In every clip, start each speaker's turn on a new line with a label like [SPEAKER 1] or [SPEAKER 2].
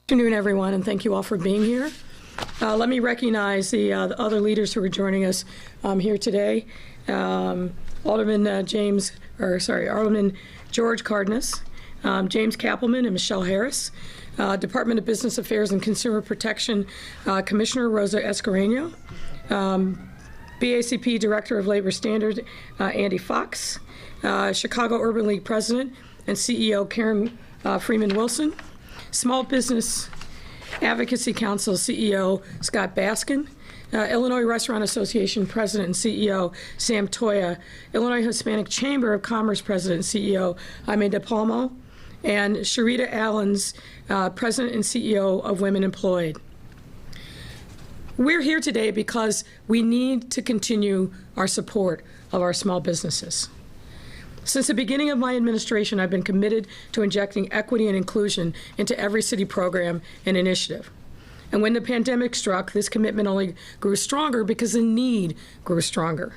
[SPEAKER 1] Good afternoon, everyone, and thank you all for being here. Let me recognize the other leaders who are joining us here today. Alderman George Cardenas, James Kappelman, and Michelle Harris. Department of Business Affairs and Consumer Protection Commissioner Rosa Escareno. BACP Director of Labor Standards Andy Fox. Chicago Urban League President and CEO Karen Freeman Wilson. Small Business Advocacy Council CEO Scott Baskin, Illinois Restaurant Association President and CEO Sam Toya, Illinois Hispanic Chamber of Commerce President and CEO Jaime De Palmo, and Sharita Allens, President and CEO of Women Employed. We're here today because we need to continue our support of our small businesses. Since the beginning of my administration, I've been committed to injecting equity and inclusion into every city program and initiative. And when the pandemic struck, this commitment only grew stronger because the need grew stronger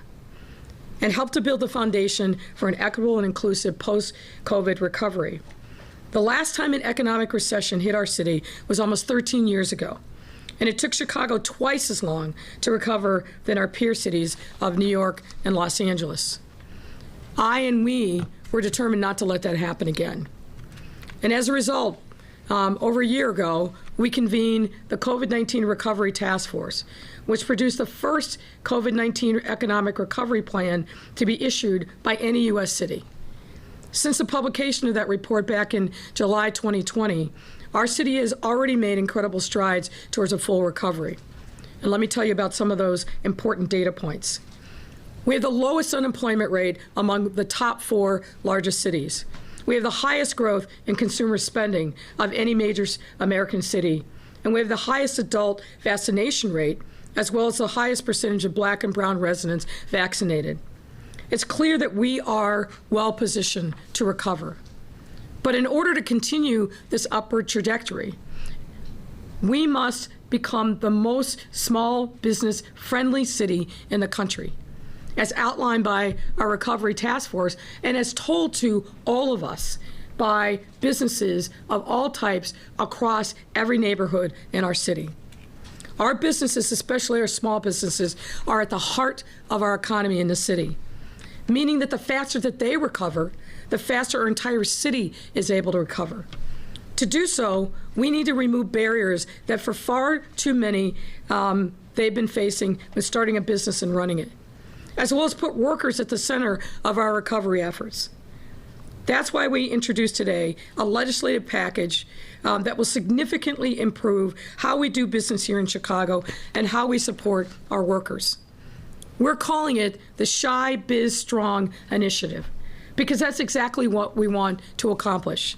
[SPEAKER 1] and helped to build the foundation for an equitable and inclusive post-COVID recovery. The last time an economic recession hit our city was almost 13 years ago, and it took Chicago twice as long to recover than our peer cities of New York and Los Angeles. We were determined not to let that happen again. And as a result, over a year ago, we convened the COVID-19 Recovery Task Force, which produced the first COVID-19 economic recovery plan to be issued by any U.S. city. Since the publication of that report back in July 2020, our city has already made incredible strides towards a full recovery. And let me tell you about some of those important data points. We have the lowest unemployment rate among the top 4 largest cities. We have the highest growth in consumer spending of any major American city. And we have the highest adult vaccination rate, as well as the highest percentage of Black and brown residents vaccinated. It's clear that we are well positioned to recover. But in order to continue this upward trajectory, we must become the most small business friendly city in the country, as outlined by our Recovery Task Force and as told to all of us by businesses of all types across every neighborhood in our city. Our businesses, especially our small businesses, are at the heart of our economy in the city, meaning that the faster that they recover, the faster our entire city is able to recover. To do so, we need to remove barriers that for far too many they've been facing when starting a business and running it, as well as put workers at the center of our recovery efforts. That's why we introduced today a legislative package that will significantly improve how we do business here in Chicago and how we support our workers. We're calling it the Shy Biz Strong Initiative, because that's exactly what we want to accomplish.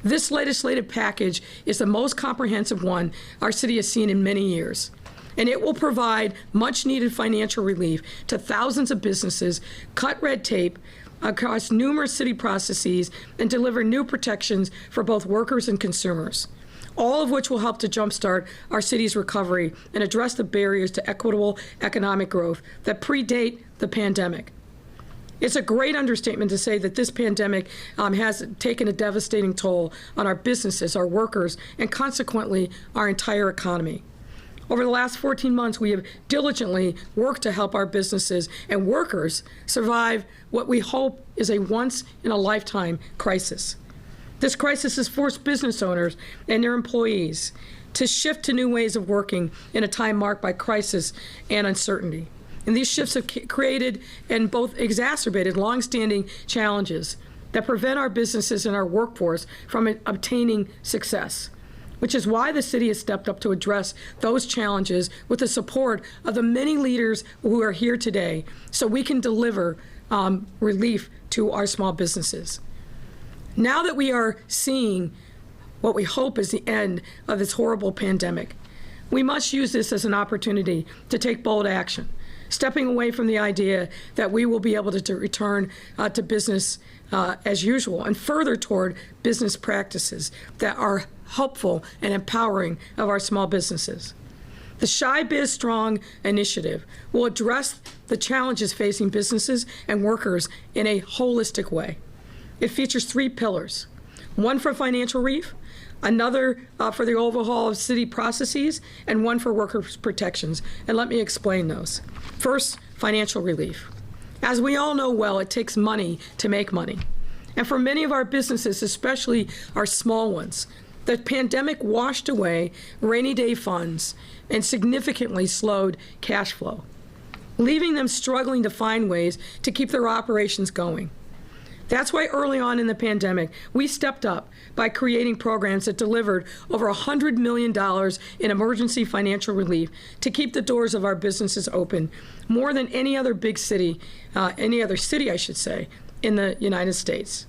[SPEAKER 1] This legislative package is the most comprehensive one our city has seen in many years. And it will provide much-needed financial relief to thousands of businesses, cut red tape across numerous city processes, and deliver new protections for both workers and consumers, all of which will help to jumpstart our city's recovery and address the barriers to equitable economic growth that predate the pandemic. It's a great understatement to say that this pandemic has taken a devastating toll on our businesses, our workers, and consequently, our entire economy. Over the last 14 months, we have diligently worked to help our businesses and workers survive what we hope is a once-in-a-lifetime crisis. This crisis has forced business owners and their employees to shift to new ways of working in a time marked by crisis and uncertainty. And these shifts have created and both exacerbated longstanding challenges that prevent our businesses and our workforce from obtaining success, which is why the city has stepped up to address those challenges with the support of the many leaders who are here today so we can deliver relief to our small businesses. Now that we are seeing what we hope is the end of this horrible pandemic, we must use this as an opportunity to take bold action, stepping away from the idea that we will be able to return to business as usual and further toward business practices that are helpful and empowering of our small businesses. The Shy Biz Strong initiative will address the challenges facing businesses and workers in a holistic way. It features 3 pillars: one for financial relief, another for the overhaul of city processes, and one for workers' protections. And let me explain those. First, financial relief. As we all know well, it takes money to make money. And for many of our businesses, especially our small ones, the pandemic washed away rainy day funds and significantly slowed cash flow, leaving them struggling to find ways to keep their operations going. That's why early on in the pandemic, we stepped up by creating programs that delivered over $100 million in emergency financial relief to keep the doors of our businesses open, more than any other big city, I should say, in the United States.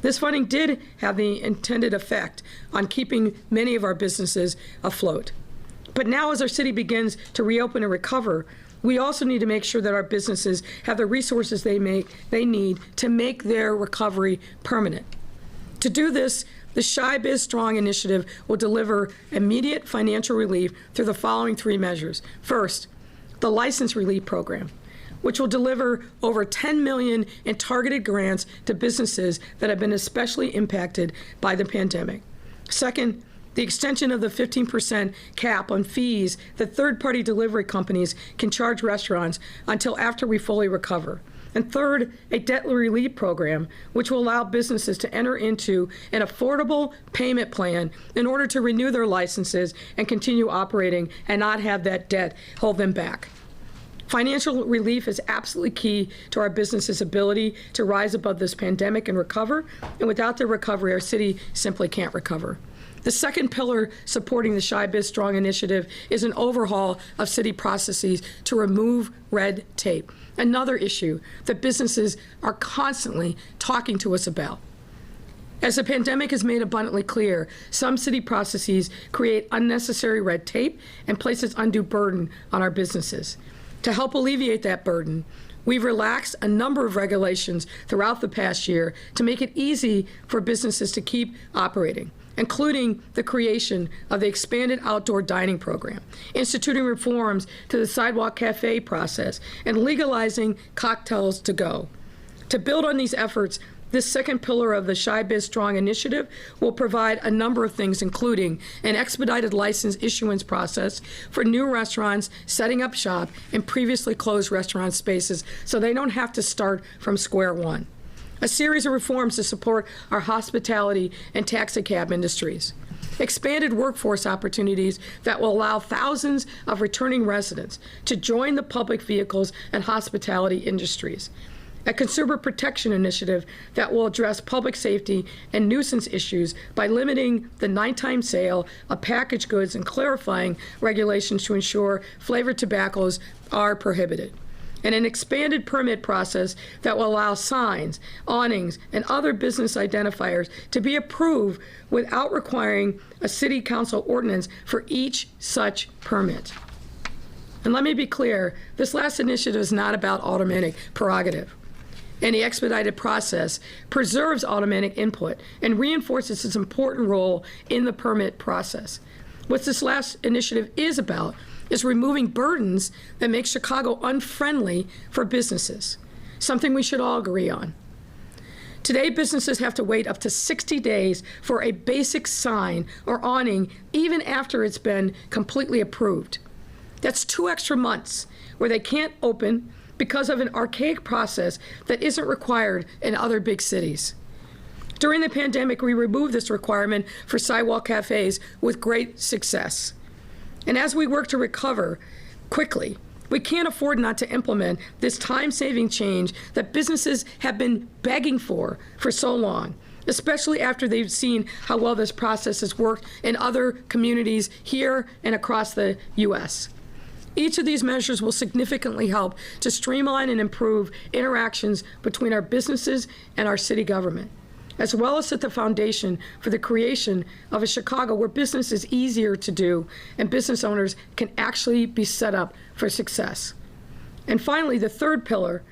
[SPEAKER 1] This funding did have the intended effect on keeping many of our businesses afloat. But now as our city begins to reopen and recover, we also need to make sure that our businesses have the resources they need to make their recovery permanent. To do this, the Shy Biz Strong initiative will deliver immediate financial relief through the following three measures. First, the License Relief Program, which will deliver over $10 million in targeted grants to businesses that have been especially impacted by the pandemic. Second, the extension of the 15% cap on fees that third-party delivery companies can charge restaurants until after we fully recover. And third, a debt relief program, which will allow businesses to enter into an affordable payment plan in order to renew their licenses and continue operating and not have that debt hold them back. Financial relief is absolutely key to our business's ability to rise above this pandemic and recover, and without the recovery, our city simply can't recover. The second pillar supporting the Shy Biz Strong initiative is an overhaul of city processes to remove red tape, another issue that businesses are constantly talking to us about. As the pandemic has made abundantly clear, some city processes create unnecessary red tape and places undue burden on our businesses. To help alleviate that burden, we've relaxed a number of regulations throughout the past year to make it easy for businesses to keep operating, including the creation of the expanded outdoor dining program, instituting reforms to the sidewalk cafe process, and legalizing cocktails to go. To build on these efforts, this second pillar of the Shy Biz Strong initiative will provide a number of things, including an expedited license issuance process for new restaurants setting up shop in previously closed restaurant spaces so they don't have to start from square one. A series of reforms to support our hospitality and taxi cab industries. Expanded workforce opportunities that will allow thousands of returning residents to join the public vehicles and hospitality industries. A consumer protection initiative that will address public safety and nuisance issues by limiting the nighttime sale of packaged goods and clarifying regulations to ensure flavored tobaccos are prohibited. And an expanded permit process that will allow signs, awnings, and other business identifiers to be approved without requiring a city council ordinance for each such permit. And let me be clear, this last initiative is not about automatic prerogative. And the expedited process preserves automatic input and reinforces its important role in the permit process. What this last initiative is about is removing burdens that make Chicago unfriendly for businesses, something we should all agree on. Today, businesses have to wait up to 60 days for a basic sign or awning, even after it's been completely approved. That's 2 extra months where they can't open because of an archaic process that isn't required in other big cities. During the pandemic, we removed this requirement for sidewalk cafes with great success. And as we work to recover quickly, we can't afford not to implement this time-saving change that businesses have been begging for so long, especially after they've seen how well this process has worked in other communities here and across the U.S. Each of these measures will significantly help to streamline and improve interactions between our businesses and our city government, as well as set the foundation for the creation of a Chicago where business is easier to do and business owners can actually be set up for success. And finally, the third pillar,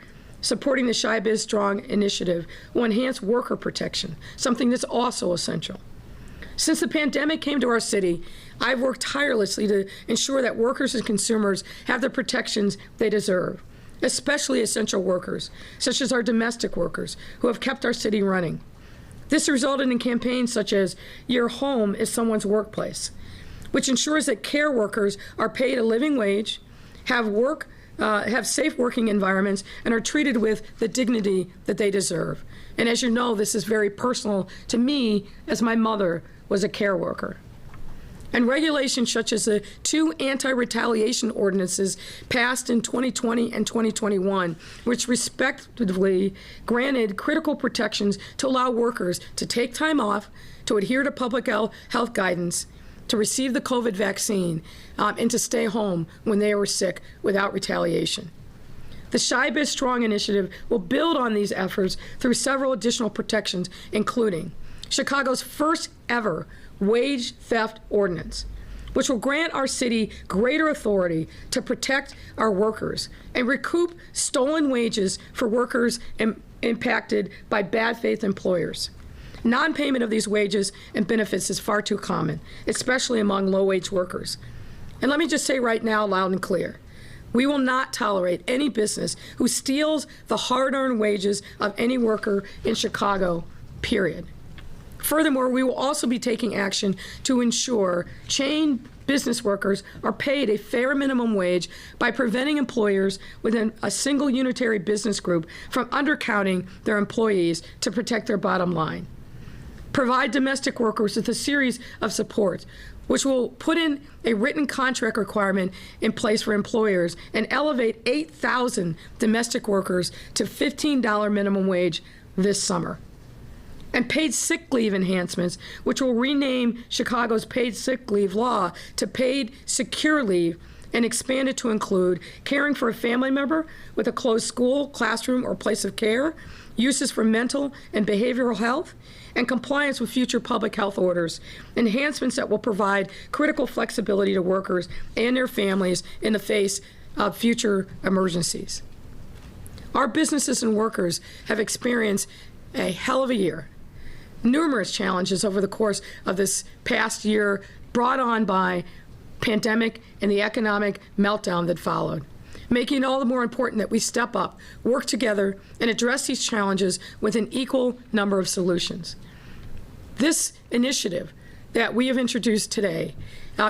[SPEAKER 1] supporting the Shy Biz Strong initiative, will enhance worker protection, something that's also essential. Since the pandemic came to our city, I've worked tirelessly to ensure that workers and consumers have the protections they deserve, especially essential workers, such as our domestic workers who have kept our city running. This resulted in campaigns such as Your Home is Someone's Workplace, which ensures that care workers are paid a living wage, have safe working environments, and are treated with the dignity that they deserve. And as you know, this is very personal to me, as my mother was a care worker. And regulations such as the 2 anti-retaliation ordinances passed in 2020 and 2021, which respectively granted critical protections to allow workers to take time off, to adhere to public health guidance, to receive the COVID vaccine, and to stay home when they were sick without retaliation. The Shy Biz Strong initiative will build on these efforts through several additional protections, including Chicago's first ever wage theft ordinance, which will grant our city greater authority to protect our workers and recoup stolen wages for workers impacted by bad faith employers. Non-payment of these wages and benefits is far too common, especially among low-wage workers. And let me just say right now, loud and clear, we will not tolerate any business who steals the hard-earned wages of any worker in Chicago, period. Furthermore, we will also be taking action to ensure chain business workers are paid a fair minimum wage by preventing employers within a single unitary business group from undercounting their employees to protect their bottom line. Provide domestic workers with a series of supports, which will put in a written contract requirement in place for employers and elevate 8,000 domestic workers to $15 minimum wage this summer. And paid sick leave enhancements, which will rename Chicago's paid sick leave law to paid secure leave and expand it to include caring for a family member with a closed school, classroom, or place of care, uses for mental and behavioral health, and compliance with future public health orders, enhancements that will provide critical flexibility to workers and their families in the face of future emergencies. Our businesses and workers have experienced a hell of a year. Numerous challenges over the course of this past year brought on by pandemic and the economic meltdown that followed, making it all the more important that we step up, work together, and address these challenges with an equal number of solutions. This initiative that we have introduced today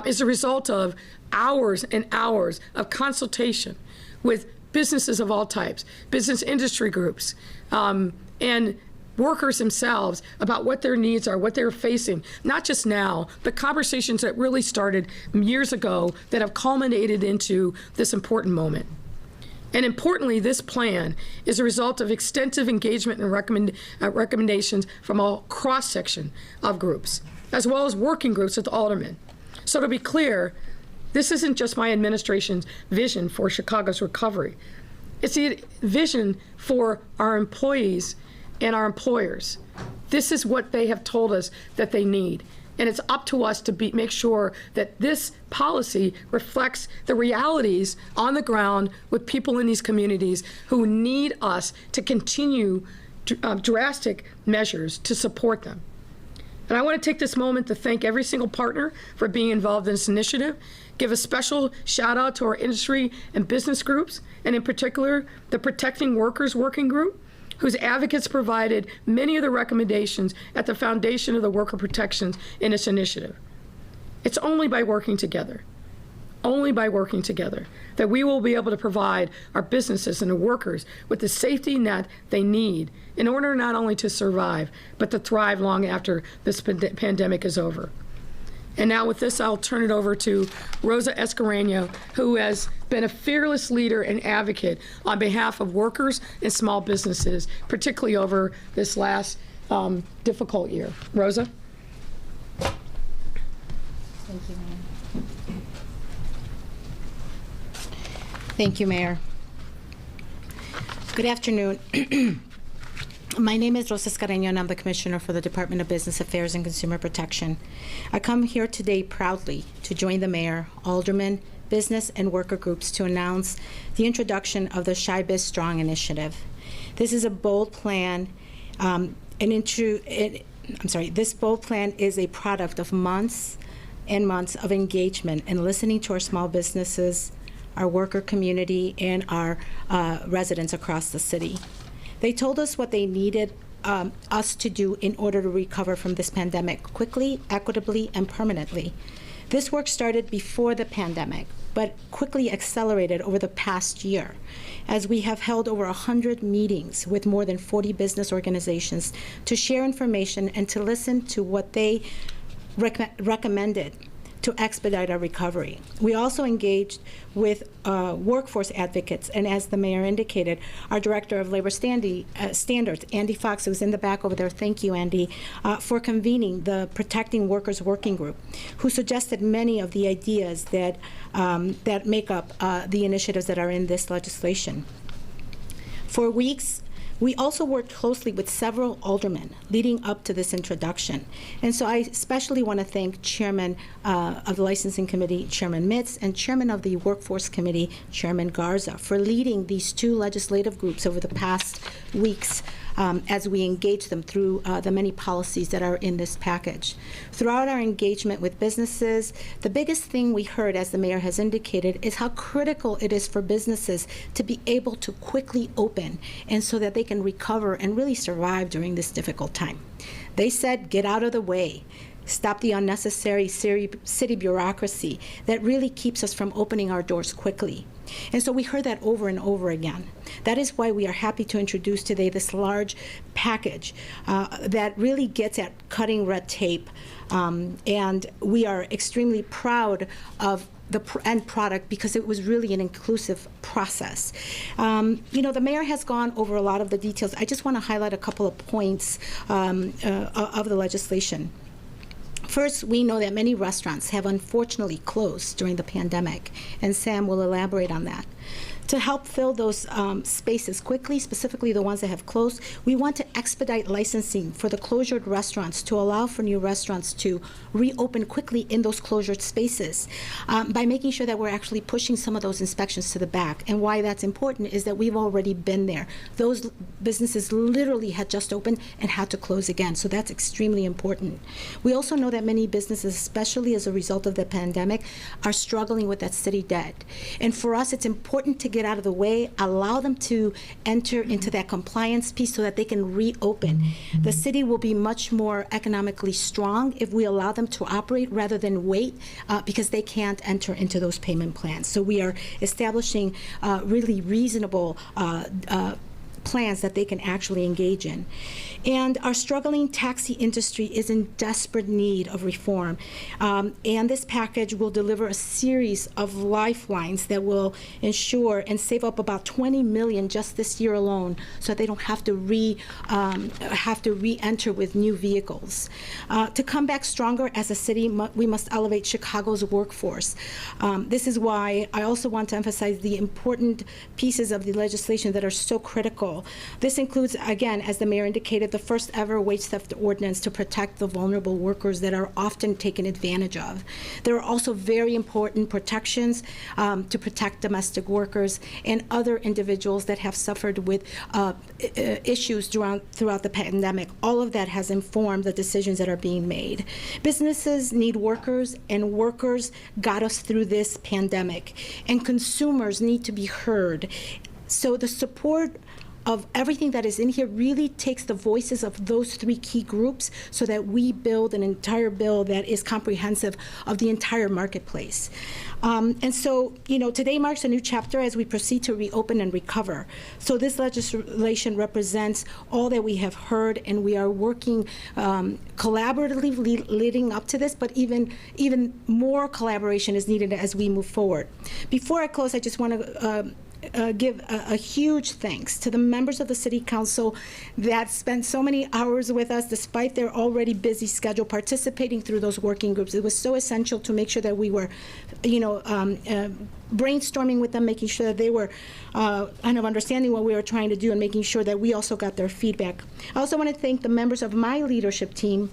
[SPEAKER 1] is a result of hours and hours of consultation with businesses of all types, business industry groups, and workers themselves about what their needs are, what they're facing, not just now, but conversations that really started years ago that have culminated into this important moment. And importantly, this plan is a result of extensive engagement and recommendations from a cross-section of groups, as well as working groups with aldermen. So to be clear, this isn't just my administration's vision for Chicago's recovery. It's the vision for our employees and our employers. This is what they have told us that they need. And it's up to us to make sure that this policy reflects the realities on the ground with people in these communities who need us to continue drastic measures to support them. And I want to take this moment to thank every single partner for being involved in this initiative, give a special shout out to our industry and business groups, and in particular, the Protecting Workers Working Group, whose advocates provided many of the recommendations at the foundation of the worker protections in this initiative. It's only by working together, that we will be able to provide our businesses and the workers with the safety net they need in order not only to survive, but to thrive long after this pandemic is over. And now with this, I'll turn it over to Rosa Escareno, who has been a fearless leader and advocate on behalf of workers and small businesses, particularly over this last difficult year. Rosa?
[SPEAKER 2] Thank you, Mayor. Thank you, Mayor. Good afternoon. My name is Rosa Escareno, and I'm the Commissioner for the Department of Business Affairs and Consumer Protection. I come here today proudly to join the Mayor, aldermen, business, and worker groups to announce the introduction of the Shy Biz Strong initiative. This is a bold plan. This bold plan is a product of months and months of engagement and listening to our small businesses, our worker community, and our residents across the city. They told us what they needed us to do in order to recover from this pandemic quickly, equitably, and permanently. This work started before the pandemic, but quickly accelerated over the past year, as we have held over 100 meetings with more than 40 business organizations to share information and to listen to what they recommended to expedite our recovery. We also engaged with workforce advocates, and as the mayor indicated, our Director of Labor Standards, Andy Fox, who's in the back over there, thank you, Andy, for convening the Protecting Workers Working Group, who suggested many of the ideas that, that make up the initiatives that are in this legislation. For weeks, we also worked closely with several aldermen leading up to this introduction. And so I especially want to thank Chairman of the Licensing Committee, Chairman Mitz, and Chairman of the Workforce Committee, Chairman Garza, for leading these two legislative groups over the past weeks as we engage them through the many policies that are in this package. Throughout our engagement with businesses, the biggest thing we heard, as the mayor has indicated, is how critical it is for businesses to be able to quickly open and so that they can recover and really survive during this difficult time. They said, get out of the way. Stop the unnecessary city bureaucracy that really keeps us from opening our doors quickly. And so we heard that over and over again. That is why we are happy to introduce today this large package that really gets at cutting red tape. And we are extremely proud of the end product because it was really an inclusive process. You know, the mayor has gone over a lot of the details. I just want to highlight a couple of points of the legislation. First, we know that many restaurants have unfortunately closed during the pandemic, and Sam will elaborate on that. To help fill those spaces quickly, specifically the ones that have closed, we want to expedite licensing for the closured restaurants to allow for new restaurants to reopen quickly in those closured spaces by making sure that we're actually pushing some of those inspections to the back. And why that's important is that we've already been there. Those businesses literally had just opened and had to close again, so that's extremely important. We also know that many businesses, especially as a result of the pandemic, are struggling with that city debt. And for us, it's important to get out of the way, allow them to enter into that compliance piece so that they can reopen. The city will be much more economically strong if we allow them to operate rather than wait because they can't enter into those payment plans. So we are establishing really reasonable plans that they can actually engage in. And our struggling taxi industry is in desperate need of reform. And this package will deliver a series of lifelines that will ensure and save up about $20 million just this year alone, so that they don't have to re-enter with new vehicles. To come back stronger as a city, we must elevate Chicago's workforce. This is why I also want to emphasize the important pieces of the legislation that are so critical. This includes, again, as the mayor indicated, the first ever wage theft ordinance to protect the vulnerable workers that are often taken advantage of. There are also very important protections to protect domestic workers and other individuals that have suffered with issues throughout the pandemic. All of that has informed the decisions that are being made. Businesses need workers, and workers got us through this pandemic, and consumers need to be heard. So the support of everything that is in here really takes the voices of those three key groups so that we build an entire bill that is comprehensive of the entire marketplace. And so, you know, today marks a new chapter as we proceed to reopen and recover. So this legislation represents all that we have heard, and we are working collaboratively leading up to this, but even more collaboration is needed as we move forward. Before I close, I just want to give a huge thanks to the members of the City Council that spent so many hours with us despite their already busy schedule participating through those working groups. It was so essential to make sure that we were, you know, brainstorming with them, making sure that they were kind of understanding what we were trying to do and making sure that we also got their feedback. I also want to thank the members of my leadership team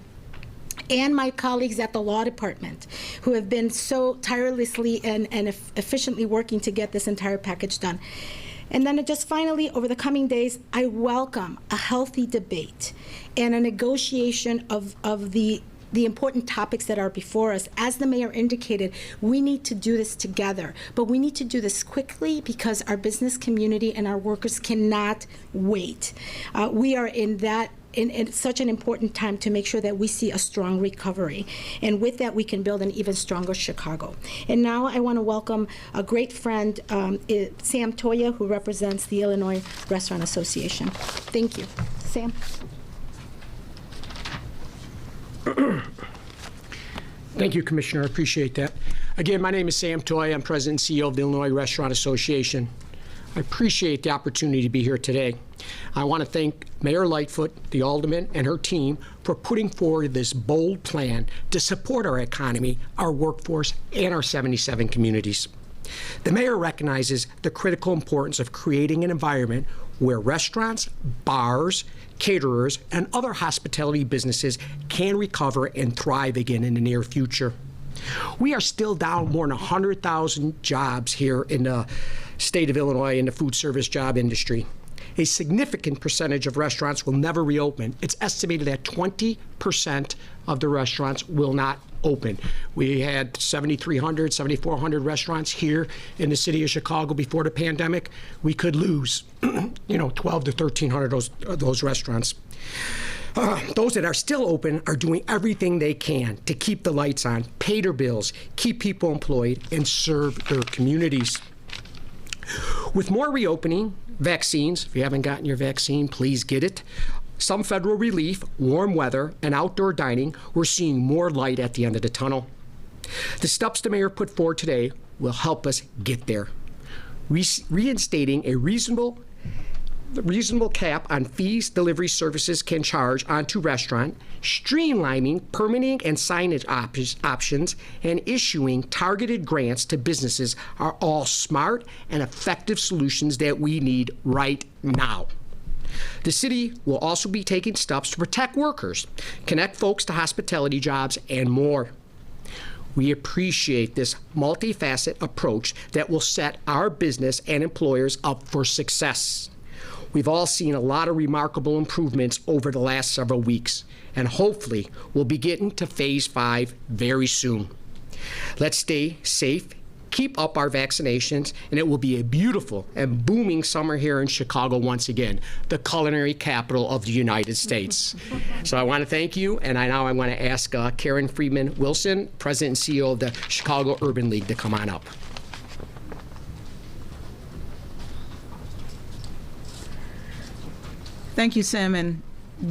[SPEAKER 2] and my colleagues at the law department who have been so tirelessly and efficiently working to get this entire package done. And then just finally, over the coming days, I welcome a healthy debate and a negotiation of the important topics that are before us. As the mayor indicated, we need to do this together, but we need to do this quickly because our business community and our workers cannot wait. We are in that and it's such an important time to make sure that we see a strong recovery. And with that, we can build an even stronger Chicago. And now I want to welcome a great friend, Sam Toya, who represents the Illinois Restaurant Association. Thank you. Sam.
[SPEAKER 3] Thank you, Commissioner. I appreciate that. Again, my name is Sam Toy. I'm President and CEO of the Illinois Restaurant Association. I appreciate the opportunity to be here today. I want to thank Mayor Lightfoot, the alderman, and her team for putting forward this bold plan to support our economy, our workforce, and our 77 communities. The mayor recognizes the critical importance of creating an environment where restaurants, bars, caterers, and other hospitality businesses can recover and thrive again in the near future. We are still down more than 100,000 jobs here in the state of Illinois in the food service job industry. A significant percentage of restaurants will never reopen. It's estimated that 20% of the restaurants will not open. We had 7,300, 7,400 restaurants here in the city of Chicago before the pandemic. We could lose, 12 to 1,300 of those restaurants. Those that are still open are doing everything they can to keep the lights on, pay their bills, keep people employed, and serve their communities. With more reopening, vaccines, if you haven't gotten your vaccine, please get it. Some federal relief, warm weather, and outdoor dining, we're seeing more light at the end of the tunnel. The steps the mayor put forward today will help us get there. Reinstating a reasonable cap on fees delivery services can charge onto restaurant, streamlining permitting and signage options, and issuing targeted grants to businesses are all smart and effective solutions that we need right now. The city will also be taking steps to protect workers, connect folks to hospitality jobs, and more. We appreciate this multifaceted approach that will set our business and employers up for success. We've all seen a lot of remarkable improvements over the last several weeks, and hopefully we'll be getting to phase 5 very soon. Let's stay safe, keep up our vaccinations, and it will be a beautiful and booming summer here in Chicago once again, the culinary capital of the United States. So I want to thank you, and I want to ask Karen Freeman Wilson, President and CEO of the Chicago Urban League, to come on up.
[SPEAKER 4] Thank you, Sam, and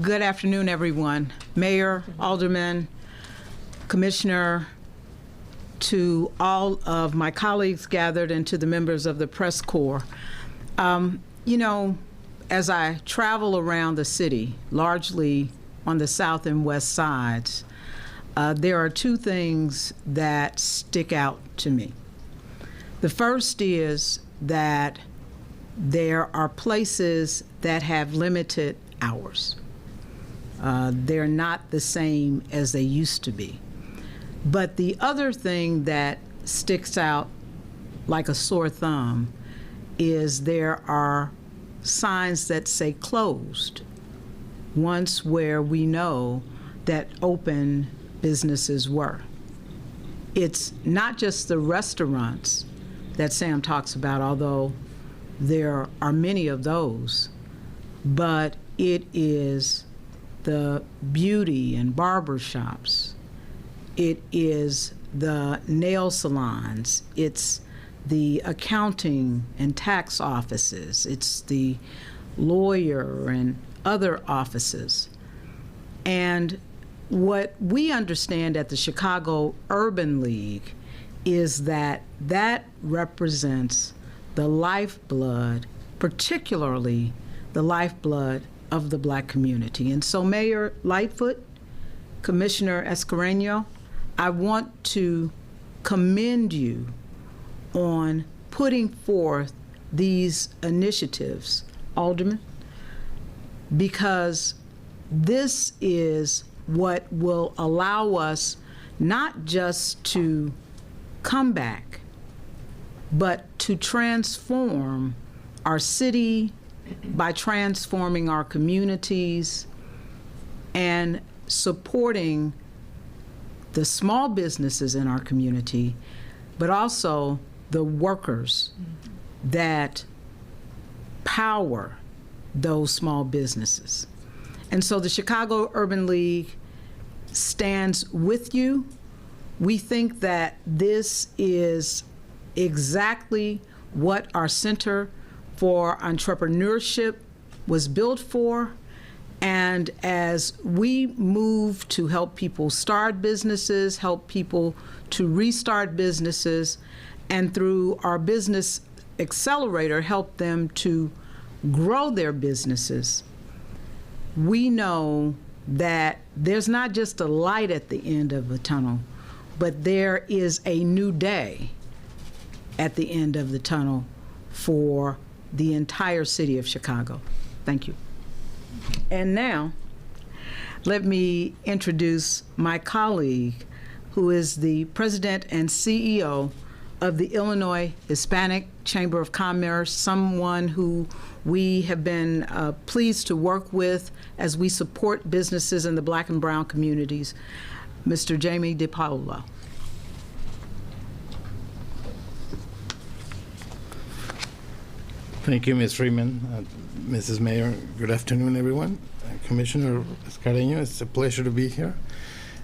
[SPEAKER 4] good afternoon, everyone. Mayor, Alderman, Commissioner, to all of my colleagues gathered and to the members of the press corps. As I travel around the city, largely on the south and west sides, there are two things that stick out to me. The first is that there are places that have limited hours. They're not the same as they used to be. But the other thing that sticks out like a sore thumb is there are signs that say closed, once where we know that open businesses were. It's not just the restaurants that Sam talks about, although there are many of those, but it is the beauty and barber shops. It is the nail salons. It's the accounting and tax offices. It's the lawyer and other offices. And what we understand at the Chicago Urban League is that that represents the lifeblood, particularly the lifeblood of the Black community. And so Mayor Lightfoot, Commissioner Escareno, I want to commend you on putting forth these initiatives, Alderman, because this is what will allow us not just to come back, but to transform our city by transforming our communities and supporting the small businesses in our community, but also the workers that power those small businesses. And so the Chicago Urban League stands with you. We think that this is exactly what our Center for Entrepreneurship was built for. And as we move to help people start businesses, help people to restart businesses, and through our business accelerator, help them to grow their businesses, we know that there's not just a light at the end of the tunnel, but there is a new day at the end of the tunnel for the entire city of Chicago. Thank you. And now, let me introduce my colleague, who is the president and CEO of the Illinois Hispanic Chamber of Commerce, someone who we have been pleased to work with as we support businesses in the Black and brown communities, Mr. Jamie DiPaolo.
[SPEAKER 5] Thank you, Ms. Freeman. Mrs. Mayor, good afternoon, everyone. Commissioner Carreño, it's a pleasure to be here.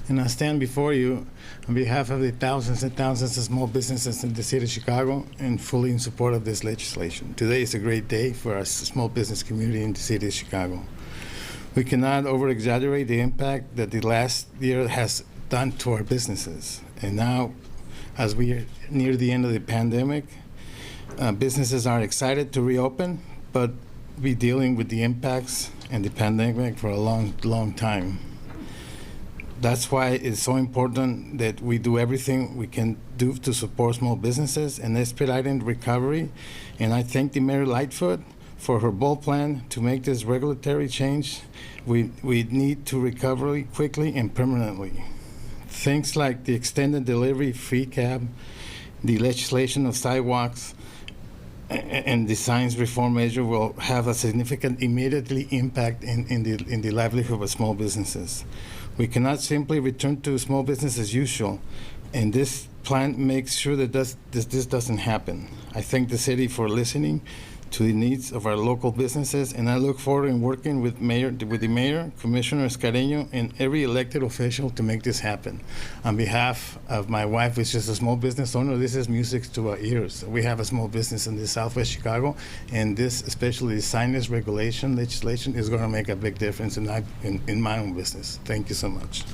[SPEAKER 5] And I stand before you on behalf of the thousands and thousands of small businesses in the city of Chicago and fully in support of this legislation. Today is a great day for our small business community in the city of Chicago. We cannot over-exaggerate the impact that the last year has done to our businesses. And now, as we are near the end of the pandemic, businesses are excited to reopen, but be dealing with the impacts and the pandemic for a long, long time. That's why it's so important that we do everything we can do to support small businesses and expediting recovery. And I thank the Mayor Lightfoot for her bold plan to make this regulatory change. We need to recover quickly and permanently. Things like the extended delivery fee cap, the legislation of sidewalks, and the signs reform measure will have a significant immediately impact in the livelihood of small businesses. We cannot simply return to small business as usual, and this plan makes sure that this doesn't happen. I thank the city for listening to the needs of our local businesses, and I look forward in working with the mayor, Commissioner Carreño, and every elected official to make this happen. On behalf of my wife, which is a small business owner, this is music to our ears. We have a small business in the Southwest Chicago, and this, especially the signage regulation legislation, is going to make a big difference in my own business. Thank you so much.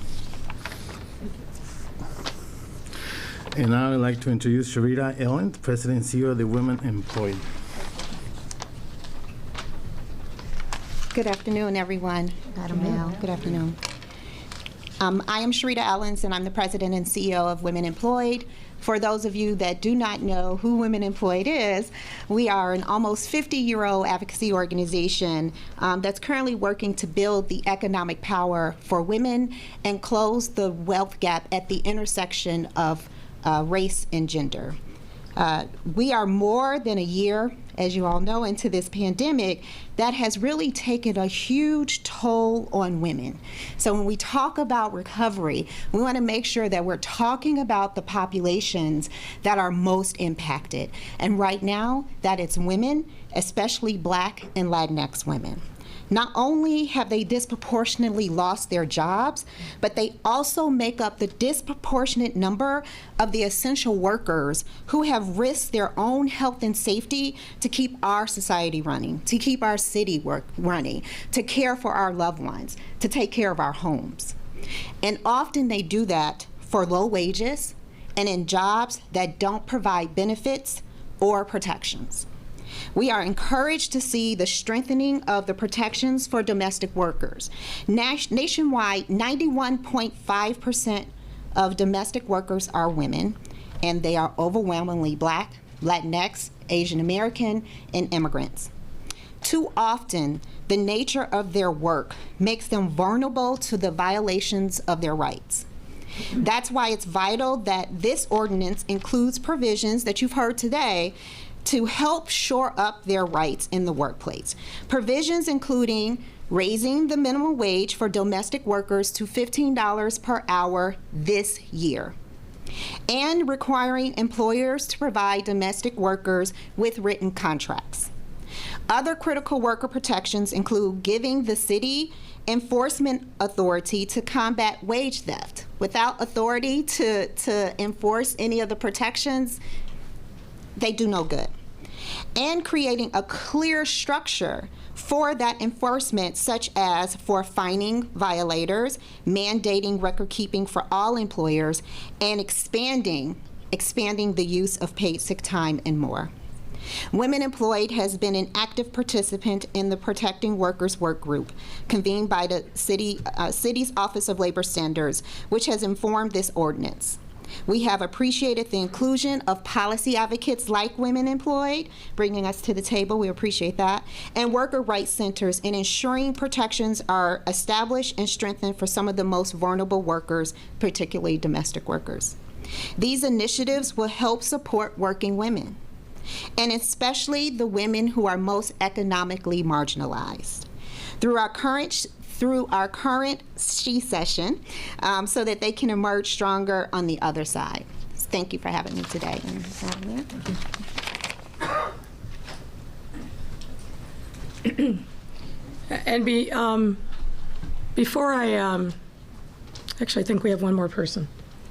[SPEAKER 5] And now I'd like to introduce Sharita Ellen, President and CEO of the Women Employed.
[SPEAKER 6] Good afternoon, everyone. Madam Mayor, good afternoon. I am Sharita Ellens, and I'm the President and CEO of Women Employed. For those of you that do not know who Women Employed is, we are an almost 50-year-old advocacy organization that's currently working to build the economic power for women and close the wealth gap at the intersection of race and gender. We are more than a year, as you all know, into this pandemic that has really taken a huge toll on women. So when we talk about recovery, we want to make sure that we're talking about the populations that are most impacted. And right now, that it's women, especially Black and Latinx women. Not only have they disproportionately lost their jobs, but they also make up the disproportionate number of the essential workers who have risked their own health and safety to keep our society running, to keep our city running, to care for our loved ones, to take care of our homes. And often they do that for low wages and in jobs that don't provide benefits or protections. We are encouraged to see the strengthening of the protections for domestic workers. Nationwide, 91.5% of domestic workers are women, and they are overwhelmingly Black, Latinx, Asian American, and immigrants. Too often, the nature of their work makes them vulnerable to the violations of their rights. That's why it's vital that this ordinance includes provisions that you've heard today to help shore up their rights in the workplace. Provisions including raising the minimum wage for domestic workers to $15 per hour this year, and requiring employers to provide domestic workers with written contracts. Other critical worker protections include giving the city enforcement authority to combat wage theft. Without authority to enforce any of the protections, they do no good. And creating a clear structure for that enforcement, such as for fining violators, mandating record keeping for all employers, and expanding the use of paid sick time and more. Women Employed has been an active participant in the Protecting Workers Work Group, convened by the city's Office of Labor Standards, which has informed this ordinance. We have appreciated the inclusion of policy advocates like Women Employed, bringing us to the table. We appreciate that. And worker rights centers in ensuring protections are established and strengthened for some of the most vulnerable workers, particularly domestic workers. These initiatives will help support working women, and especially the women who are most economically marginalized. Through our current SHE session, so that they can emerge stronger on the other side. Thank you for having me today.
[SPEAKER 1] And before I, actually I think we have one more person.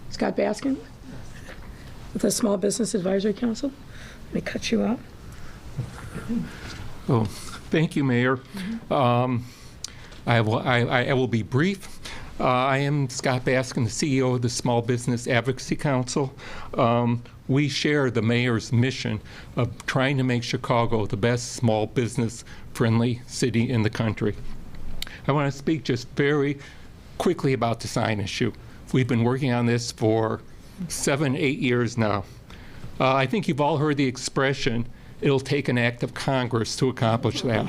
[SPEAKER 1] Scott Baskin with the Small Business Advisory Council. Let me cut you out.
[SPEAKER 7] Oh, thank you, Mayor. I will be brief. I am Scott Baskin, the CEO of the Small Business Advocacy Council. We share the mayor's mission of trying to make Chicago the best small business-friendly city in the country. I want to speak just very quickly about the sign issue. We've been working on this for 7-8 years now. I think you've all heard the expression, it'll take an act of Congress to accomplish that.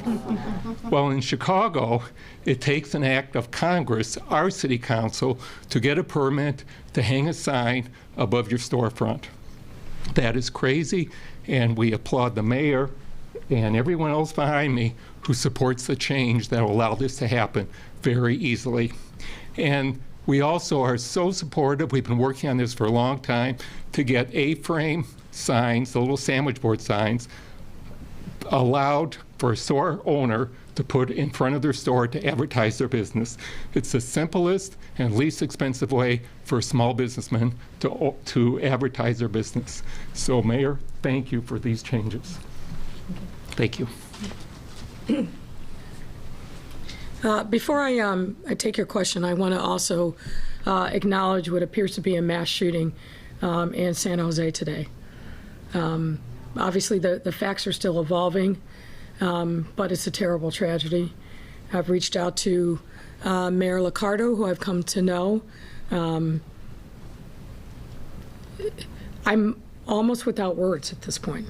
[SPEAKER 7] Well, in Chicago, it takes an act of Congress, our city council, to get a permit to hang a sign above your storefront. That is crazy, and we applaud the mayor and everyone else behind me who supports the change that will allow this to happen very easily. And we also are so supportive, we've been working on this for a long time, to get A-frame signs, the little sandwich board signs, allowed for a store owner to put in front of their store to advertise their business. It's the simplest and least expensive way for a small businessman to advertise their business. So, Mayor, thank you for these changes. Thank you.
[SPEAKER 1] Before I take your question, I want to also acknowledge what appears to be a mass shooting in San Jose today. Obviously, the facts are still evolving, but it's a terrible tragedy. I've reached out to Mayor Liccardo, who I've come to know. I'm almost without words at this point.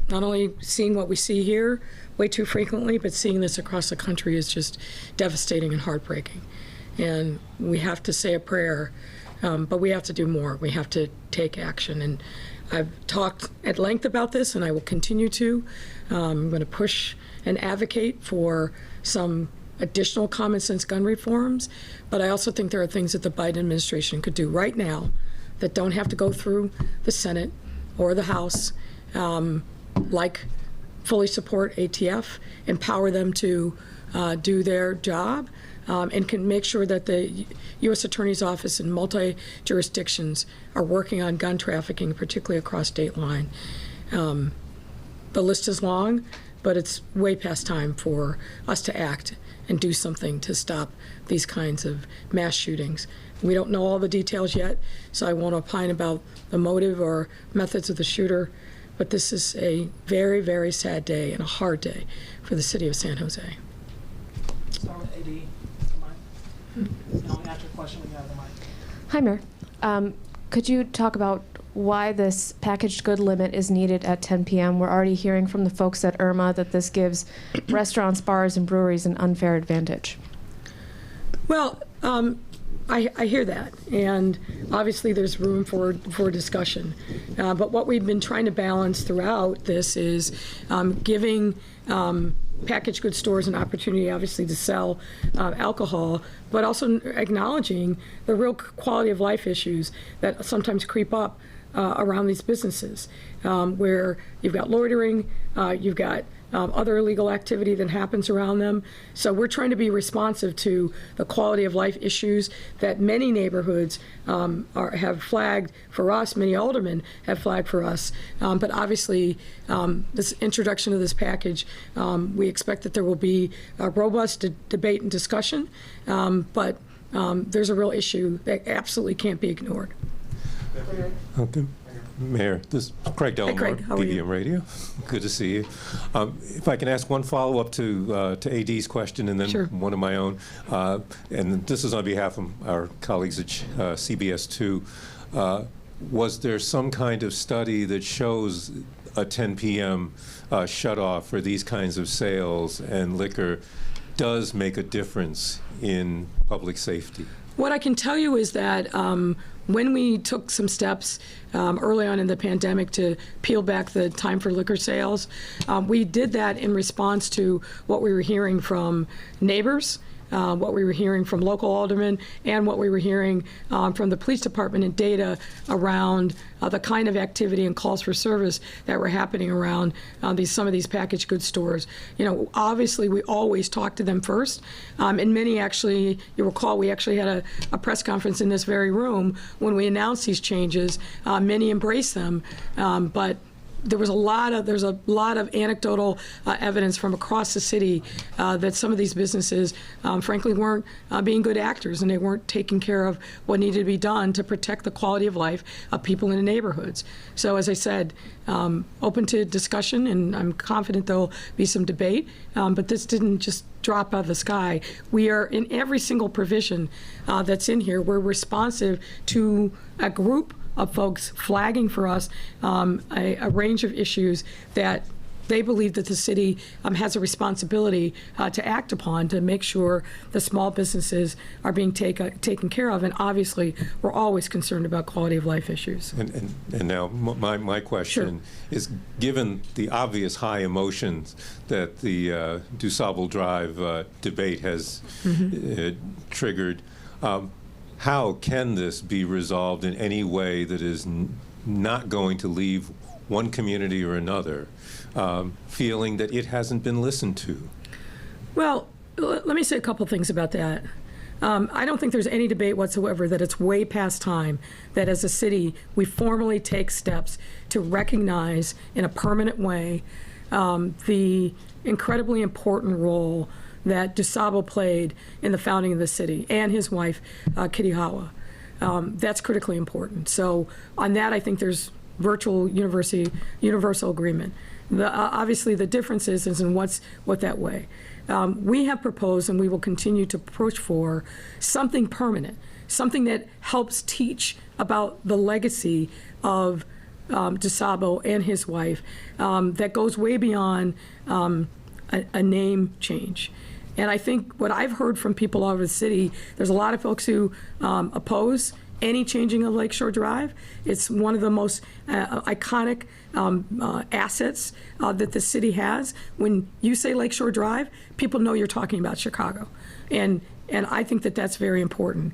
[SPEAKER 1] Not only seeing what we see here way too frequently, but seeing this across the country is just devastating and heartbreaking. And we have to say a prayer, but we have to do more. We have to take action. And I've talked at length about this, and I will continue to. I'm going to push and advocate for some additional common sense gun reforms, but I also think there are things that the Biden administration could do right now that don't have to go through the Senate or the House, like fully support ATF, empower them to do their job, and can make sure that the U.S. Attorney's Office in multi-jurisdictions are working on gun trafficking, particularly across state line. The list is long, but it's way past time for us to act and do something to stop these kinds of mass shootings. We don't know all the details yet, so I won't opine about the motive or methods of the shooter, but this is a very, very sad day and a hard day for the city of San Jose.
[SPEAKER 8] Start with AD. Now after the question, we have the mic.
[SPEAKER 9] Hi, Mayor. Could you talk about why this packaged good limit is needed at 10 p.m.? We're already hearing from the folks at IRMA that this gives restaurants, bars, and breweries an unfair advantage.
[SPEAKER 1] Well, I hear that, and obviously there's room for discussion. But what we've been trying to balance throughout this is giving packaged goods stores an opportunity, obviously, to sell alcohol, but also acknowledging the real quality of life issues that sometimes creep up around these businesses, where you've got loitering, you've got other illegal activity that happens around them. So we're trying to be responsive to the quality of life issues that many neighborhoods have flagged for us, many aldermen have flagged for us. But obviously, this introduction of this package, we expect that there will be a robust debate and discussion, but there's a real issue that absolutely can't be ignored.
[SPEAKER 10] Okay. Mayor, this is Craig Delmore,
[SPEAKER 1] Craig, how are you?
[SPEAKER 10] PBM Radio. Good to see you. If I can ask one follow-up to AD's question and then
[SPEAKER 1] Sure.
[SPEAKER 10] one of my own, and this is on behalf of our colleagues at CBS 2. Was there some kind of study that shows a 10 p.m. shut-off for these kinds of sales and liquor does make a difference in public safety?
[SPEAKER 1] What I can tell you is that when we took some steps early on in the pandemic to peel back the time for liquor sales, we did that in response to what we were hearing from neighbors, what we were hearing from local aldermen, and what we were hearing from the police department and data around the kind of activity and calls for service that were happening around some of these packaged goods stores. You know, obviously we always talk to them first, and many actually, you recall, we actually had a press conference in this very room when we announced these changes. Many embraced them, but there's a lot of anecdotal evidence from across the city that some of these businesses, frankly, weren't being good actors, and they weren't taking care of what needed to be done to protect the quality of life of people in the neighborhoods. So, as I said, open to discussion, and I'm confident there'll be some debate. But this didn't just drop out of the sky. We are in every single provision that's in here. We're responsive to a group of folks flagging for us a range of issues that they believe that the city has a responsibility to act upon to make sure the small businesses are being taken care of. And obviously, we're always concerned about quality of life issues.
[SPEAKER 10] And now my question is, given the obvious high emotions that the DuSable Drive debate has triggered, how can this be resolved in any way that is not going to leave one community or another feeling that it hasn't been listened to?
[SPEAKER 1] Well, let me say a couple things about that. I don't think there's any debate whatsoever that it's way past time that as a city we formally take steps to recognize in a permanent way the incredibly important role that DuSable played in the founding of the city, and his wife, Kitty Hawa. That's critically important. So on that, I think there's universal agreement. Obviously, the difference is in what that way. We have proposed, and we will continue to push for, something permanent, something that helps teach about the legacy of DuSable and his wife, that goes way beyond a name change. And I think what I've heard from people all over the city, there's a lot of folks who oppose any changing of Lakeshore Drive. It's one of the most iconic assets that the city has. When you say Lakeshore Drive, people know you're talking about Chicago. And I think that that's very important.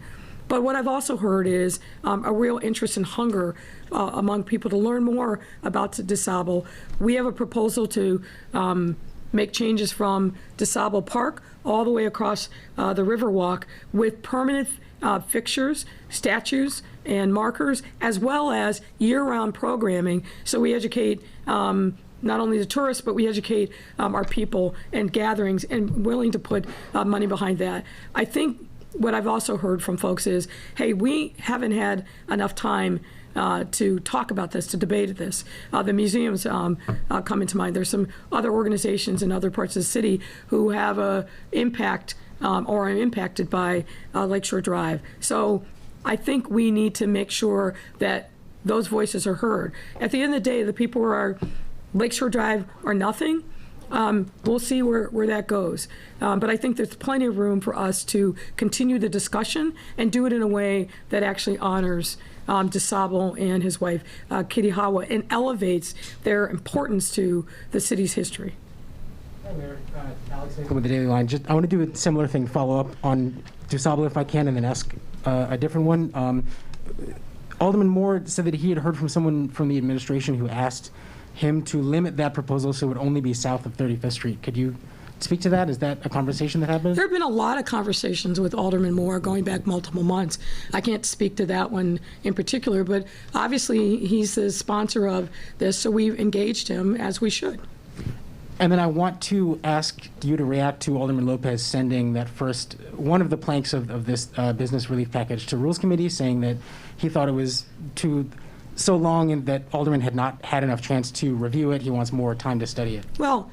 [SPEAKER 1] But what I've also heard is a real interest and hunger among people to learn more about DuSable. We have a proposal to make changes from DuSable Park all the way across the Riverwalk with permanent fixtures, statues, and markers, as well as year-round programming. So we educate not only the tourists, but we educate our people and gatherings, and willing to put money behind that. I think what I've also heard from folks is, hey, we haven't had enough time to talk about this, to debate this. The museums come into mind. There's some other organizations in other parts of the city who have an impact or are impacted by Lakeshore Drive. So I think we need to make sure that those voices are heard. At the end of the day, the people who are Lakeshore Drive or nothing, we'll see where that goes. But I think there's plenty of room for us to continue the discussion and do it in a way that actually honors DuSable and his wife, Kitty Hawa, and elevates their importance to the city's history.
[SPEAKER 11] Hi, Mayor. Alex with the Daily Line. I want to do a similar thing, follow up on DuSable if I can, and then ask a different one. Alderman Moore said that he had heard from someone from the administration who asked him to limit that proposal so it would only be south of 35th Street. Could you speak to that? Is that a conversation that happened?
[SPEAKER 1] There have been a lot of conversations with Alderman Moore going back multiple months. I can't speak to that one in particular, but obviously he's the sponsor of this, so we've engaged him as we should.
[SPEAKER 11] And then I want to ask you to react to Alderman Lopez sending that first, one of the planks of this business relief package to Rules Committee, saying that he thought it was so long and that Alderman had not had enough chance to review it. He wants more time to study it.
[SPEAKER 1] Well,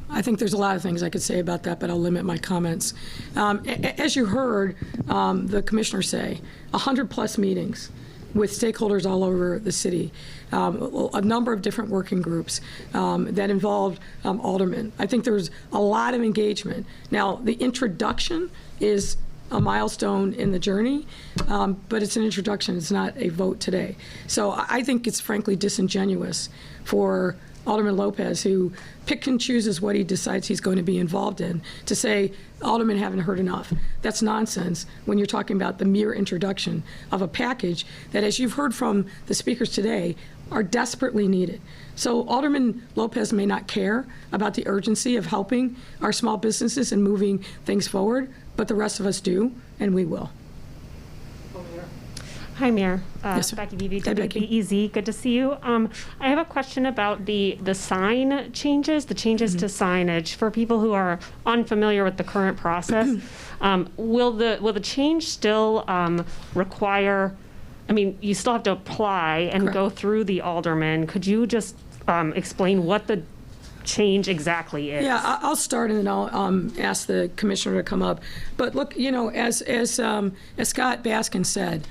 [SPEAKER 1] I think there's a lot of things I could say about that, but I'll limit my comments. As you heard the commissioner say, 100+ meetings with stakeholders all over the city, a number of different working groups that involved aldermen. I think there's a lot of engagement. Now, the introduction is a milestone in the journey, but it's an introduction. It's not a vote today. So I think it's frankly disingenuous for Alderman Lopez, who pick and chooses what he decides he's going to be involved in, to say, Aldermen haven't heard enough. That's nonsense when you're talking about the mere introduction of a package that, as you've heard from the speakers today, are desperately needed. So Alderman Lopez may not care about the urgency of helping our small businesses and moving things forward, but the rest of us do, and we will.
[SPEAKER 12] Hi, Mayor.
[SPEAKER 1] Yes, sir.
[SPEAKER 12] Becky Beebe,
[SPEAKER 1] Hi, Becky.
[SPEAKER 12] WBEZ. Good to see you. I have a question about the sign changes, the changes to signage for people who are unfamiliar with the current process. Will the change still require? I mean, you still have to apply and
[SPEAKER 1] Correct.
[SPEAKER 12] go through the alderman. Could you just explain what the change exactly is?
[SPEAKER 1] Yeah, I'll start and then I'll ask the commissioner to come up. But look, you know, as Scott Baskin said,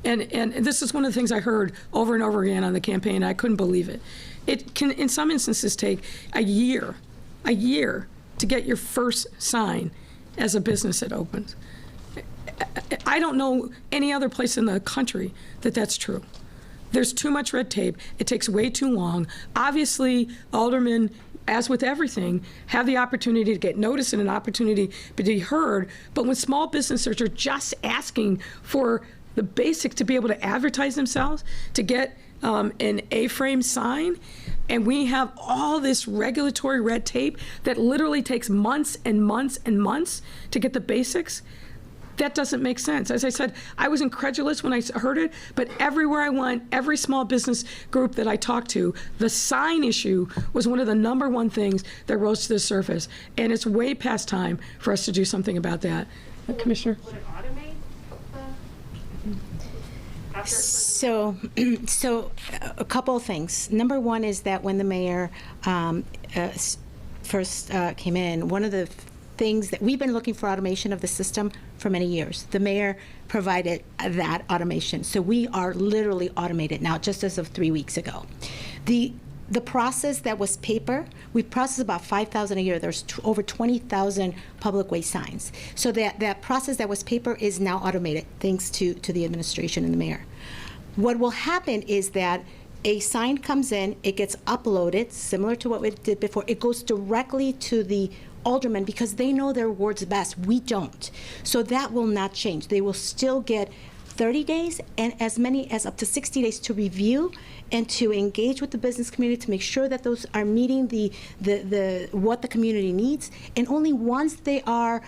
[SPEAKER 1] and this is one of the things I heard over and over again on the campaign. I couldn't believe it. It can, in some instances, take a year to get your first sign as a business that opens. I don't know any other place in the country that that's true. There's too much red tape. It takes way too long. Obviously, aldermen, as with everything, have the opportunity to get notice and an opportunity to be heard. But when small businesses are just asking for the basic to be able to advertise themselves, to get an A-frame sign, and we have all this regulatory red tape that literally takes months and months and months to get the basics, that doesn't make sense. As I said, I was incredulous when I heard it, but everywhere I went, every small business group that I talked to, the sign issue was one of the #1 things that rose to the surface, and it's way past time for us to do something about that. Commissioner?
[SPEAKER 12] Would it automate
[SPEAKER 2] So a couple of things. Number one is that when the mayor first came in, one of the things that we've been looking for automation of the system for many years. The mayor provided that automation. So we are literally automated now, just as of 3 weeks ago. The process that was paper, we process about 5,000 a year. There's over 20,000 public way signs. So that process that was paper is now automated, thanks to the administration and the mayor. What will happen is that a sign comes in, it gets uploaded, similar to what we did before. It goes directly to the aldermen because they know their wards best. We don't. So that will not change. They will still get 30 days and as many as up to 60 days to review and to engage with the business community to make sure that those are meeting the what the community needs. And only once they are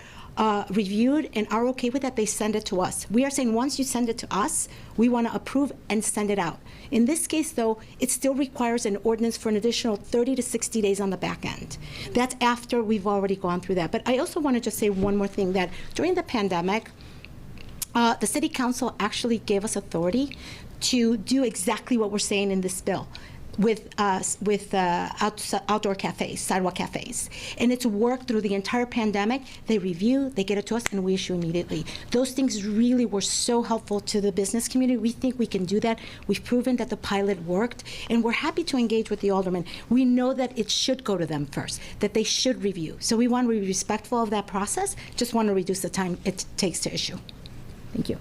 [SPEAKER 2] reviewed and are okay with that, they send it to us. We are saying once you send it to us, we want to approve and send it out. In this case, though, it still requires an ordinance for an additional 30 to 60 days on the back end. That's after we've already gone through that. But I also want to just say one more thing, that during the pandemic, the City Council actually gave us authority to do exactly what we're saying in this bill with outdoor cafes, sidewalk cafes. And it's worked through the entire pandemic. They review, they get it to us, and we issue immediately. Those things really were so helpful to the business community. We think we can do that. We've proven that the pilot worked, and we're happy to engage with the aldermen. We know that it should go to them first, that they should review. So we want to be respectful of that process, just want to reduce the time it takes to issue. Thank you.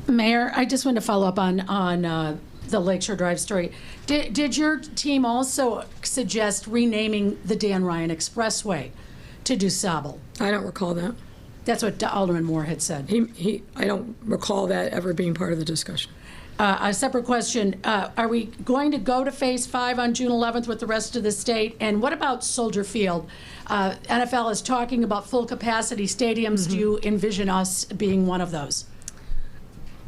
[SPEAKER 13] Mayor, I just want to follow up on the Lakeshore Drive story. Did your team also suggest renaming the Dan Ryan Expressway to DuSable?
[SPEAKER 1] I don't recall that.
[SPEAKER 13] That's what Alderman Moore had said.
[SPEAKER 1] I don't recall that ever being part of the discussion.
[SPEAKER 13] A separate question, are we going to go to Phase 5 on June 11th with the rest of the state? And what about Soldier Field? NFL is talking about full capacity stadiums. Do you envision us being one of those?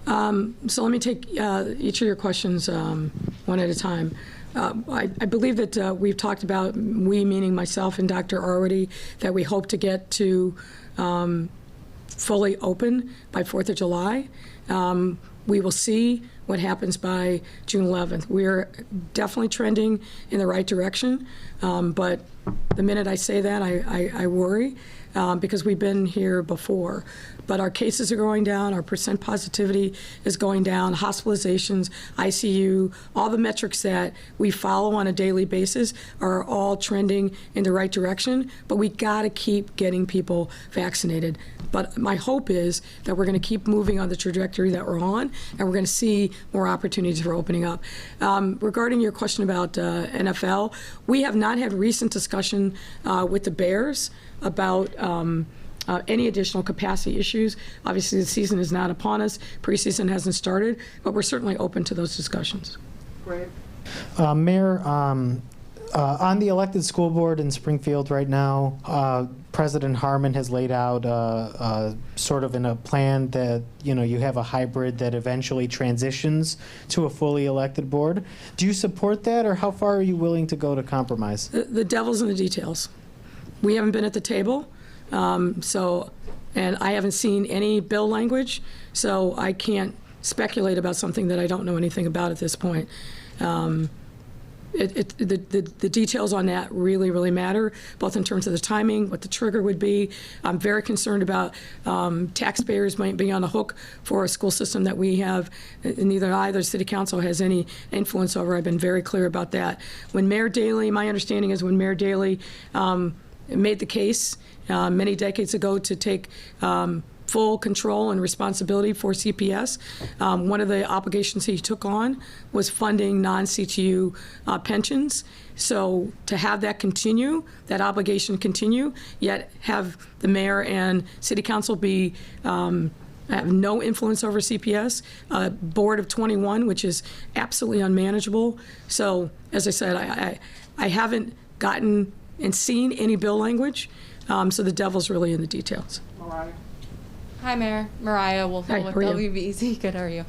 [SPEAKER 1] So let me take each of your questions one at a time. I believe that we've talked about, we meaning myself and Dr. Arwady, that we hope to get to fully open by 4th of July. We will see what happens by June 11th. We're definitely trending in the right direction, but the minute I say that, I worry because we've been here before. But our cases are going down, our percent positivity is going down, hospitalizations, ICU, all the metrics that we follow on a daily basis are all trending in the right direction, but we gotta keep getting people vaccinated. But my hope is that we're gonna keep moving on the trajectory that we're on, and we're gonna see more opportunities for opening up. Regarding your question about NFL, we have not had recent discussion with the Bears about any additional capacity issues. Obviously, the season is not upon us. Preseason hasn't started, but we're certainly open to those discussions.
[SPEAKER 8] Great.
[SPEAKER 14] Mayor, on the elected school board in Springfield right now, President Harmon has laid out sort of in a plan that, you know, you have a hybrid that eventually transitions to a fully elected board. Do you support that, or how far are you willing to go to compromise?
[SPEAKER 1] The devil's in the details. We haven't been at the table. And I haven't seen any bill language, so I can't speculate about something that I don't know anything about at this point. The details on that really, really matter, both in terms of the timing, what the trigger would be. I'm very concerned about taxpayers might be on the hook for a school system that we have, neither either city council has any influence over. I've been very clear about that. When Mayor Daley, my understanding is when Mayor Daley made the case many decades ago to take full control and responsibility for CPS. One of the obligations he took on was funding non-CTU pensions. So to have that continue, that obligation continue, yet have the mayor and city council be have no influence over CPS, a board of 21, which is absolutely unmanageable. So as I said, I haven't gotten and seen any bill language. So the devil's really in the details.
[SPEAKER 8] Mariah.
[SPEAKER 15] Hi, Mayor. Mariah Wolf with WBEZ. Good, how are you?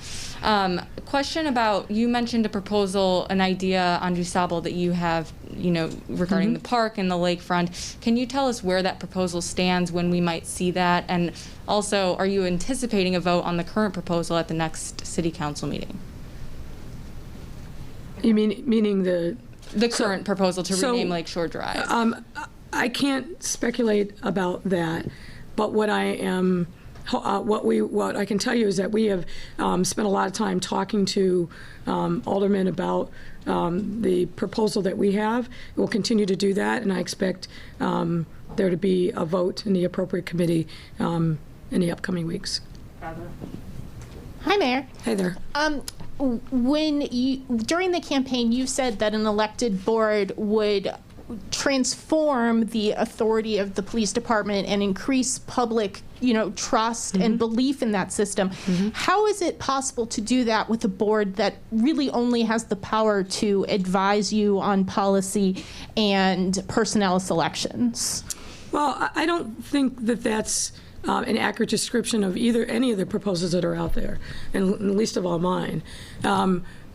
[SPEAKER 15] Question about, you mentioned a proposal, an idea on DuSable that you have, you know, regarding the park and the lakefront. Can you tell us where that proposal stands, when we might see that? And also, are you anticipating a vote on the current proposal at the next city council meeting?
[SPEAKER 1] You meaning the
[SPEAKER 15] current proposal to rename Lakeshore Drive?
[SPEAKER 1] I can't speculate about that, but what I can tell you is that we have spent a lot of time talking to aldermen about the proposal that we have. We'll continue to do that, and I expect there to be a vote in the appropriate committee in the upcoming weeks.
[SPEAKER 16] Hi, Mayor.
[SPEAKER 1] Hey there.
[SPEAKER 16] During the campaign, you said that an elected board would transform the authority of the police department and increase public, trust and belief in that system. How is it possible to do that with a board that really only has the power to advise you on policy and personnel selections?
[SPEAKER 1] Well, I don't think that that's an accurate description of any of the proposals that are out there, and least of all mine.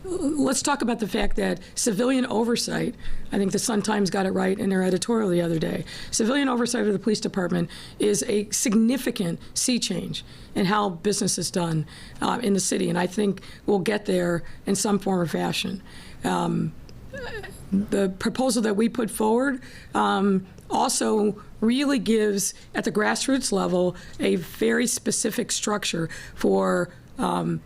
[SPEAKER 1] Let's talk about the fact that civilian oversight, I think the Sun-Times got it right in their editorial the other day, civilian oversight of the police department is a significant sea change in how business is done in the city, and I think we'll get there in some form or fashion. The proposal that we put forward also really gives, at the grassroots level, a very specific structure for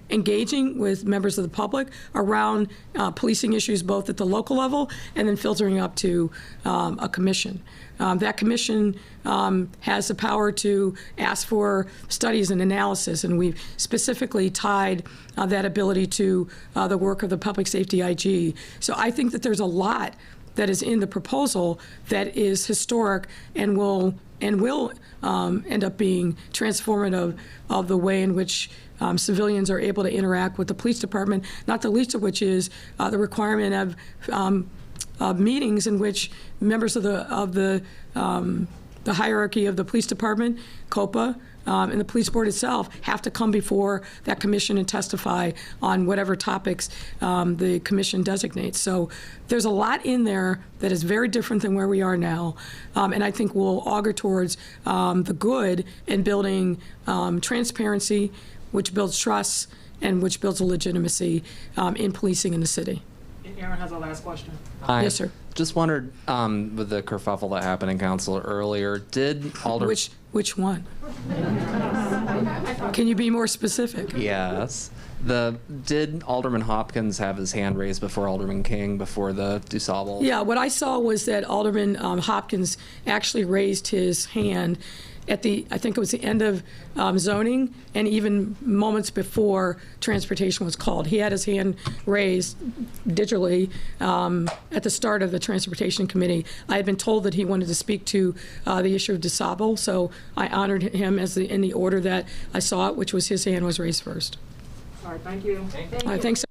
[SPEAKER 1] engaging with members of the public around policing issues, both at the local level and then filtering up to a commission. That commission has the power to ask for studies and analysis, and we've specifically tied that ability to the work of the public safety IG. So I think that there's a lot that is in the proposal that is historic and will and will end up being transformative of the way in which civilians are able to interact with the police department, not the least of which is the requirement of meetings in which members of the hierarchy of the police department, COPA, and the police board itself have to come before that commission and testify on whatever topics the commission designates. So there's a lot in there that is very different than where we are now, and I think will augur towards the good in building transparency, which builds trust and which builds a legitimacy in policing in the city.
[SPEAKER 8] Aaron has our last question.
[SPEAKER 17] Hi.
[SPEAKER 1] Yes, sir.
[SPEAKER 17] Just wondered, with the kerfuffle that happened in council earlier, did Alder...
[SPEAKER 1] Which one? Can you be more specific?
[SPEAKER 17] Yes. Did Alderman Hopkins have his hand raised before Alderman King before the DuSable?
[SPEAKER 1] Yeah, what I saw was that Alderman Hopkins actually raised his hand at I think it was the end of zoning and even moments before transportation was called. He had his hand raised digitally at the start of the transportation committee. I had been told that he wanted to speak to the issue of DuSable, so I honored him in the order that I saw it, which was his hand was raised first.
[SPEAKER 8] All right, thank you.
[SPEAKER 1] Thanks.